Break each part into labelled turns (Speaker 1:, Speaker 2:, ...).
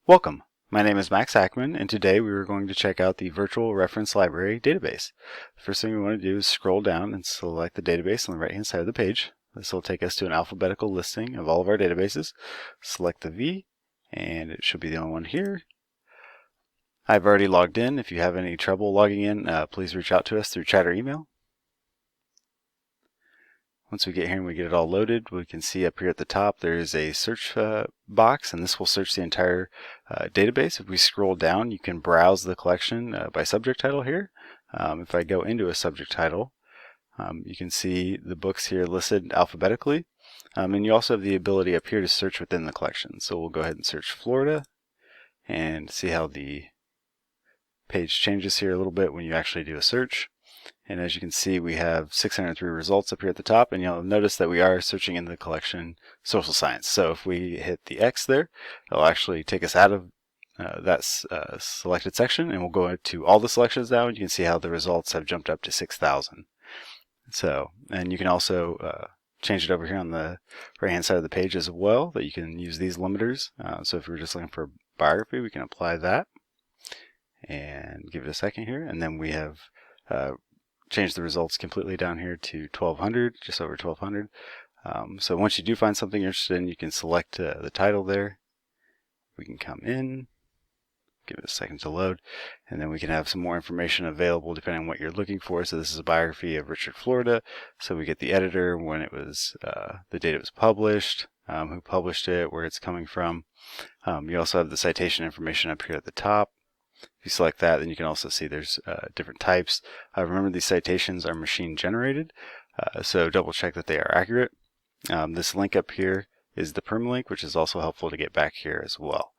Speaker 1: Welcome. My name is Max Ackman, and today we are going to check out the Virtual Reference Library database. The first thing we want to do is scroll down and select the database on the right-hand side of the page. This will take us to an alphabetical listing of all of our databases. Select the V, and it should be the only one here. I've already logged in. If you have any trouble logging in, please reach out to us through chat or email. Once we get here and we get it all loaded, we can see up here at the top there is a search box, and this will search the entire database. If we scroll down, you can browse the collection by subject title here. If I go into a subject title, you can see the books here listed alphabetically, and you also have the ability up here to search within the collection. So we'll go ahead and search Florida and see how the page changes here a little bit when you actually do a search. And as you can see, we have 603 results up here at the top, and you'll notice that we are searching in the collection social science. So if we hit the X there, it'll actually take us out of that selected section, and we'll go to all the selections now, and you can see how the results have jumped up to 6,000. So, and you can also change it over here on the right hand side of the page as well, that you can use these limiters. So if we're just looking for biography, we can apply that and give it a second here, and then we have change the results completely down here to 1200, just over 1200. So once you do find something you're interested in, you can select the title there. We can come in, give it a second to load, and then we can have some more information available depending on what you're looking for. So this is a biography of Richard Florida. So we get the editor, when it was, the date it was published, who published it, where it's coming from. You also have the citation information up here at the top. If you select that, then you can also see there's different types. Remember, these citations are machine generated, so double check that they are accurate. This link up here is the permalink, which is also helpful to get back here as well.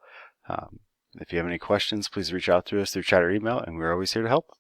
Speaker 1: If you have any questions, please reach out to us through chat or email, and we're always here to help.